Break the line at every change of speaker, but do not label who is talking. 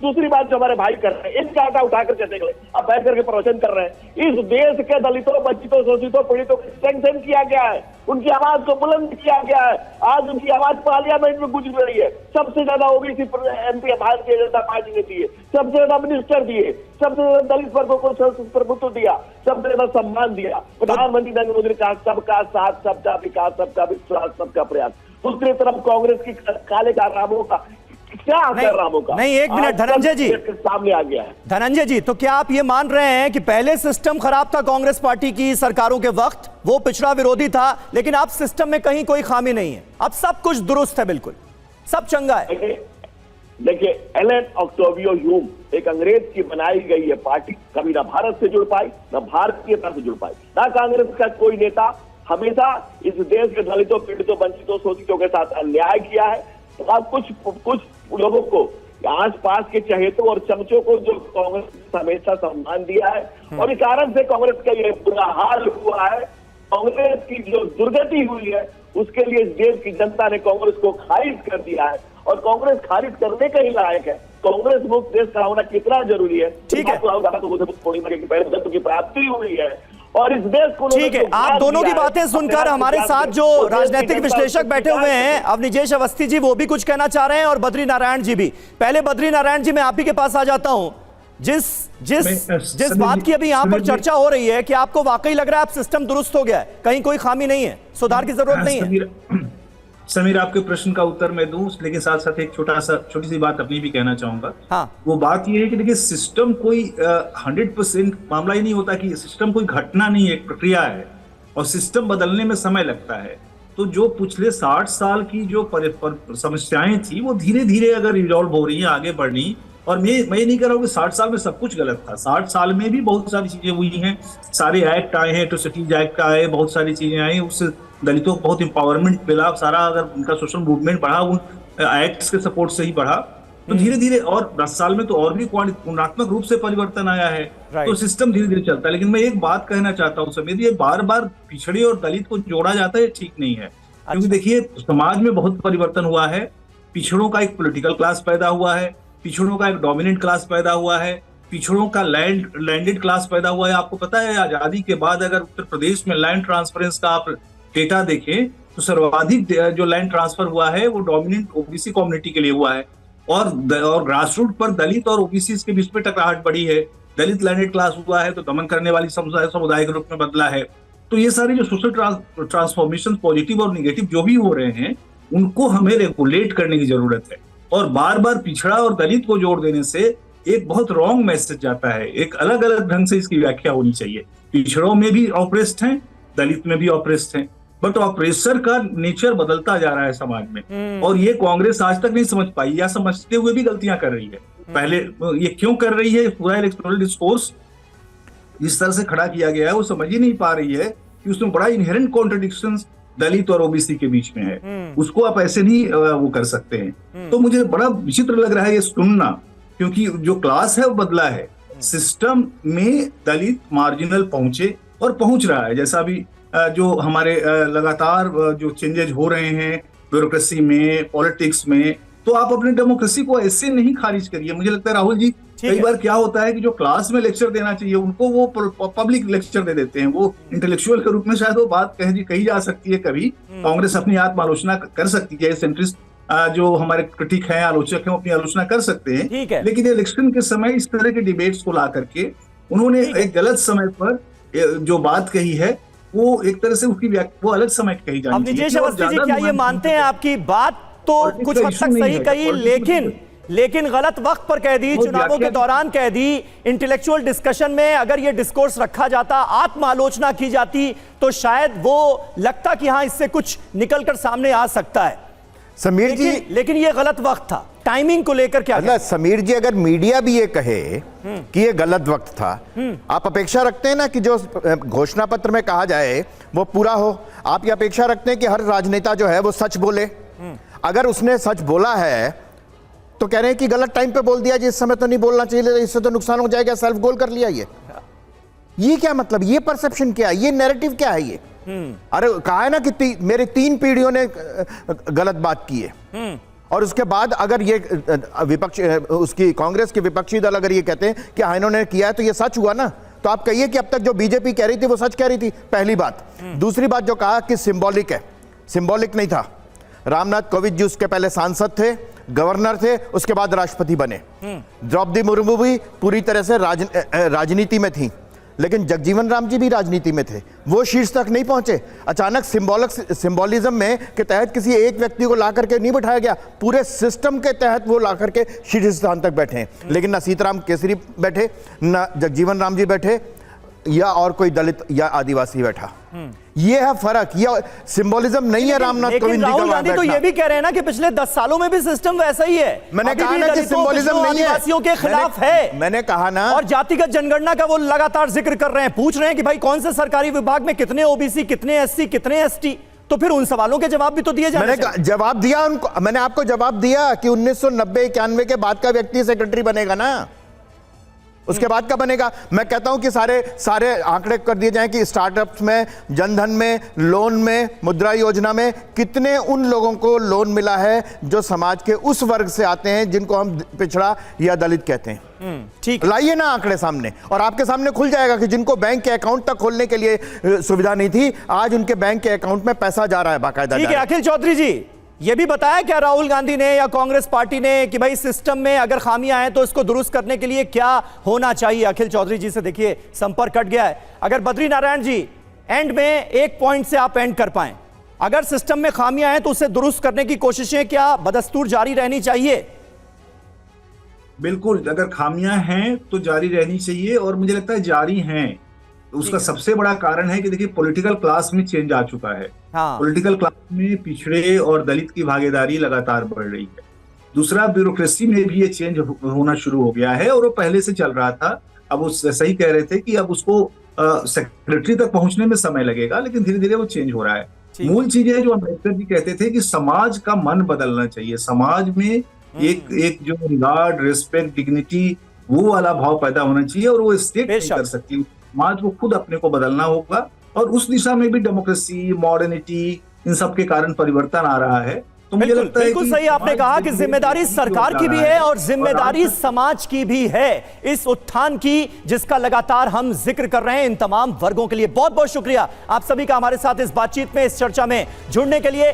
दूसरी बात जो हमारे भाई कर रहे हैं, इनका आटा उठाकर चले गए, अब बैठ करके प्रवचन कर रहे हैं। इस देश के दलितों, वंचितों, शोषितों, पीड़ितों को स्ट्रेंथन किया गया है, उनकी आवाज को बुलंद किया गया है। आज उनकी आवाज पार्लियामेंट में गूंज रही है। सबसे ज्यादा OBC MP Bharatiya Janata party ने दिए, सबसे ज्यादा मिनिस्टर दिए, सबसे ज्यादा दलित वर्गों को प्रभुत्व दिया, सबसे ज्यादा सम्मान दिया। प्रधानमंत्री नरेंद्र मोदी ने कहा सबका साथ, सबका विकास, सबका विश्वास, सबका प्रयास। दूसरी तरफ कांग्रेस की काले कारनामों का क्या कारनामों का
नहीं, एक मिनट धनंजय जी,
सामने आ गया है।
धनंजय जी, तो क्या आप ये मान रहे हैं कि पहले सिस्टम खराब था कांग्रेस पार्टी की सरकारों के वक्त, वो पिछड़ा विरोधी था, लेकिन अब सिस्टम में कहीं कोई खामी नहीं है, अब सब कुछ दुरुस्त है, बिल्कुल सब चंगा है?
देखिए, एलन ऑक्टेवियो ह्यूम एक अंग्रेज की बनाई गई है पार्टी, कभी ना भारत से जुड़ पाई, ना भारतीयता से जुड़ पाई, ना कांग्रेस का कोई नेता हमेशा इस देश के दलितों, पीड़ितों, वंचितों, शोषितों के साथ अन्याय किया है। तो अब कुछ लोगों को, आस पास के चहेतों और चमचों को जो कांग्रेस ने हमेशा सम्मान दिया है, और इस कारण से कांग्रेस का ये बुरा हाल हुआ है। कांग्रेस की जो दुर्गति हुई है उसके लिए इस देश की जनता ने कांग्रेस को खारिज कर दिया है, और कांग्रेस खारिज करने का ही लायक है। कांग्रेस मुक्त देश का होना कितना जरूरी है,
ठीक है,
की प्राप्ति हुई है, और इस देश को,
ठीक है। आप दोनों की बातें सुनकर हमारे साथ जो राजनीतिक विश्लेषक बैठे हुए हैं, अवनिजेश अवस्थी जी, वो भी कुछ कहना चाह रहे हैं, और बद्री नारायण जी भी। पहले बद्री नारायण जी, मैं आप ही के पास आ जाता हूं। जिस बात की अभी यहां पर चर्चा हो रही है कि आपको वाकई लग रहा है अब सिस्टम दुरुस्त हो गया है, कहीं कोई खामी नहीं है, सुधार की जरूरत नहीं है?
समीर, आपके प्रश्न का उत्तर मैं दूं, लेकिन साथ साथ एक छोटी सी बात अपनी भी कहना चाहूंगा।
हाँ।
वो बात ये है कि देखिए, सिस्टम कोई 100% मामला ही नहीं होता कि सिस्टम कोई घटना नहीं है, एक प्रक्रिया है, और सिस्टम बदलने में समय लगता है। तो जो पिछले 60 साल की जो समस्याएं थी, वो धीरे धीरे अगर रिजॉल्व हो रही है, आगे बढ़ रही। और मैं ये नहीं कह रहा हूँ कि 60 साल में सब कुछ गलत था, 60 साल में भी बहुत सारी चीजें हुई हैं, सारे एक्ट आए हैं, एट्रोसिटीज एक्ट आए, बहुत सारी चीजें आई, उससे दलितों को बहुत इंपावरमेंट मिला, सारा अगर उनका सोशल मूवमेंट बढ़ा उन एक्ट्स के सपोर्ट से ही बढ़ा। तो धीरे धीरे, और 10 साल में तो और भी गुणात्मक रूप से परिवर्तन आया है। तो सिस्टम धीरे धीरे चलता है। लेकिन मैं एक बात कहना चाहता हूँ समीर, ये बार बार पिछड़े और दलित को जोड़ा जाता है, ठीक नहीं है। क्योंकि देखिए, समाज में बहुत परिवर्तन हुआ है, पिछड़ों का एक पॉलिटिकल क्लास पैदा हुआ है, पिछड़ों का एक डोमिनेंट क्लास पैदा हुआ है, पिछड़ों का लैंडेड क्लास पैदा हुआ है। आपको पता है, आजादी के बाद अगर उत्तर प्रदेश में लैंड ट्रांसफरेंस का आप डेटा देखें तो सर्वाधिक जो लैंड ट्रांसफर हुआ है वो डोमिनेंट ओबीसी कम्युनिटी के लिए हुआ है, और ग्रास रूट पर दलित और ओबीसी के बीच में टकराहट बढ़ी है। दलित लैंडेड क्लास हुआ है तो दमन करने वाली समुदाय के रूप में बदला है। तो ये सारे जो सोशल ट्रांसफॉर्मेशन, पॉजिटिव और निगेटिव जो भी हो रहे हैं, उनको हमें रेगुलेट करने की जरूरत है। और बार बार पिछड़ा और दलित को जोड़ देने से एक बहुत रॉन्ग मैसेज जाता है। एक अलग अलग ढंग से इसकी व्याख्या होनी चाहिए। पिछड़ों में भी ऑप्रेस्ड हैं, दलित में भी ऑप्रेस्ड हैं, बट ऑपरेसर का नेचर बदलता जा रहा है समाज में, और ये कांग्रेस आज तक नहीं समझ पाई, या समझते हुए भी गलतियां कर रही है। पहले ये क्यों कर रही है, पूरा इलेक्टोरल डिस्कोर्स जिस तरह से खड़ा किया गया है, वो समझ ही नहीं पा रही है कि उसमें बड़ा इनहेरेंट कॉन्ट्रडिक्शंस दलित और ओबीसी के बीच में है। उसको आप ऐसे नहीं वो कर सकते हैं। तो मुझे बड़ा विचित्र लग रहा है ये सुनना, क्योंकि जो क्लास है वो बदला है, सिस्टम में दलित मार्जिनल पहुंचे और पहुंच रहा है। जैसा भी जो हमारे लगातार जो चेंजेज हो रहे हैं ब्यूरोक्रेसी में, पॉलिटिक्स में, तो आप अपनी डेमोक्रेसी को ऐसे नहीं खारिज करिए। मुझे लगता है राहुल जी, कई बार क्या होता है कि जो क्लास में लेक्चर देना चाहिए उनको वो पब्लिक लेक्चर दे देते हैं। वो इंटेलेक्चुअल के रूप में शायद वो बात कही जा सकती है, कभी कांग्रेस अपनी आत्मालोचना कर सकती है, सेंट्रिस्ट जो हमारे क्रिटिक हैं, आलोचक हैं, अपनी आलोचना कर सकते हैं। लेकिन इलेक्शन के समय इस तरह के डिबेट्स को ला करके उन्होंने एक गलत समय पर जो बात कही है, वो एक तरह से उसकी वो अलग समय कही जानी चाहिए।
अवनिजेश अवस्थी जी, क्या ये मानते हैं, आपकी बात तो कुछ हद तक सही कही, लेकिन गलत वक्त पर कह दी, चुनावों के दौरान कह दी। इंटेलेक्चुअल डिस्कशन में अगर ये डिस्कोर्स रखा जाता, आत्म आलोचना की जाती, तो शायद वो लगता कि हाँ, इससे कुछ निकलकर सामने आ सकता है।
समीर जी, लेकिन
ये गलत वक्त था, टाइमिंग को लेकर क्या?
मतलब समीर जी, अगर मीडिया भी ये कहे कि ये गलत वक्त था, आप अपेक्षा रखते हैं ना कि जो घोषणा पत्र में कहा जाए वो पूरा हो? आप ये अपेक्षा रखते हैं कि हर राजनेता जो है वो सच बोले? अगर उसने सच बोला है तो कह रहे हैं कि गलत टाइम पे बोल दिया, जिस समय तो नहीं बोलना चाहिए, इससे तो नुकसान हो जाएगा, सेल्फ गोल कर लिया। ये क्या मतलब, ये परसेप्शन क्या है, ये नैरेटिव क्या है ये? अरे कहा है ना कि मेरे 3 पीढ़ियों ने गलत बात की है, और उसके बाद अगर ये विपक्ष उसकी कांग्रेस के विपक्षी दल अगर ये कहते हैं कि हाँ इन्होंने किया है तो ये सच हुआ ना, तो आप कहिए कि अब तक जो बीजेपी कह रही थी वो सच कह रही थी, पहली बात। दूसरी बात जो कहा कि सिंबॉलिक है, सिंबॉलिक नहीं था। रामनाथ कोविंद जी उसके पहले सांसद थे, गवर्नर थे, उसके बाद राष्ट्रपति बने। द्रौपदी मुर्मू भी पूरी तरह से राजनीति में थी, लेकिन जगजीवन राम जी भी राजनीति में थे, वो शीर्ष तक नहीं पहुंचे। अचानक सिंबोलिज्म में के तहत किसी एक व्यक्ति को ला करके नहीं बिठाया गया, पूरे सिस्टम के तहत वो ला करके शीर्ष स्थान तक बैठे हैं। लेकिन ना सीताराम केसरी बैठे, ना जगजीवन राम जी बैठे, या और कोई दलित या आदिवासी बैठा। ये है फर्क, ये सिंबोलिज्म नहीं है रामनाथ कोविंद जी का।
राहुल गांधी तो ये भी कह रहे हैं ना कि पिछले 10 सालों में भी सिस्टम वैसा ही है।
मैंने कहा ना कि सिंबोलिज्म नहीं है,
आदिवासियों के खिलाफ है।
मैंने कहा ना, और
जातिगत जनगणना का वो लगातार जिक्र कर रहे हैं, पूछ रहे हैं कि भाई कौन से सरकारी विभाग में कितने ओबीसी, कितने एससी, कितने एसटी, तो फिर उन सवालों के जवाब भी तो दिए जाने चाहिए।
मैंने जवाब दिया उनको, मैंने आपको जवाब दिया कि 1990-91 के बाद का व्यक्ति सेक्रेटरी बनेगा ना, उसके बाद का बनेगा। मैं कहता हूं कि सारे आंकड़े कर दिए जाएं कि स्टार्टअप्स में, जनधन में, लोन में, मुद्रा योजना में कितने उन लोगों को लोन मिला है जो समाज के उस वर्ग से आते हैं जिनको हम पिछड़ा या दलित कहते हैं।
ठीक,
लाइए ना आंकड़े सामने, और आपके सामने खुल जाएगा कि जिनको बैंक के अकाउंट तक खोलने के लिए सुविधा नहीं थी, आज उनके बैंक के अकाउंट में पैसा जा रहा है बाकायदा।
ठीक है, अखिल चौधरी जी, ये भी बताया क्या राहुल गांधी ने या कांग्रेस पार्टी ने कि भाई सिस्टम में अगर खामियां हैं तो इसको दुरुस्त करने के लिए क्या होना चाहिए? अखिल चौधरी जी से देखिए संपर्क कट गया है। अगर बद्री नारायण जी एंड में एक पॉइंट से आप एंड कर पाएं, अगर सिस्टम में खामियां हैं तो उसे दुरुस्त करने की कोशिशें क्या बदस्तूर जारी रहनी चाहिए?
बिल्कुल, अगर खामियां हैं तो जारी रहनी चाहिए, और मुझे लगता है जारी हैं। उसका सबसे बड़ा कारण है कि देखिए पॉलिटिकल क्लास में चेंज आ चुका है।
हाँ।
पॉलिटिकल क्लास में पिछड़े और दलित की भागीदारी लगातार बढ़ रही है। दूसरा, ब्यूरोक्रेसी में भी ये चेंज होना शुरू हो गया है, और वो पहले से चल रहा था। अब वो सही कह रहे थे कि अब उसको सेक्रेटरी तक पहुंचने में समय लगेगा, लेकिन धीरे धीरे वो चेंज हो रहा है। मूल चीजें जो अम्बेडकर जी कहते थे कि समाज का मन बदलना चाहिए, समाज में एक जो रिगार्ड, रिस्पेक्ट, डिग्निटी, वो वाला भाव पैदा होना चाहिए, और वो स्टेट नहीं कर सकती। समाज को खुद अपने को बदलना होगा, और उस दिशा में भी डेमोक्रेसी, मॉडर्निटी, इन सब के कारण परिवर्तन आ रहा है। तो मुझे लगता है
बिल्कुल सही आपने कहा कि जिम्मेदारी सरकार की भी है और जिम्मेदारी समाज की भी है इस उत्थान की, जिसका लगातार हम जिक्र कर रहे हैं इन तमाम वर्गों के लिए। बहुत बहुत शुक्रिया आप सभी का हमारे साथ इस बातचीत में, इस चर्चा में जुड़ने के लिए।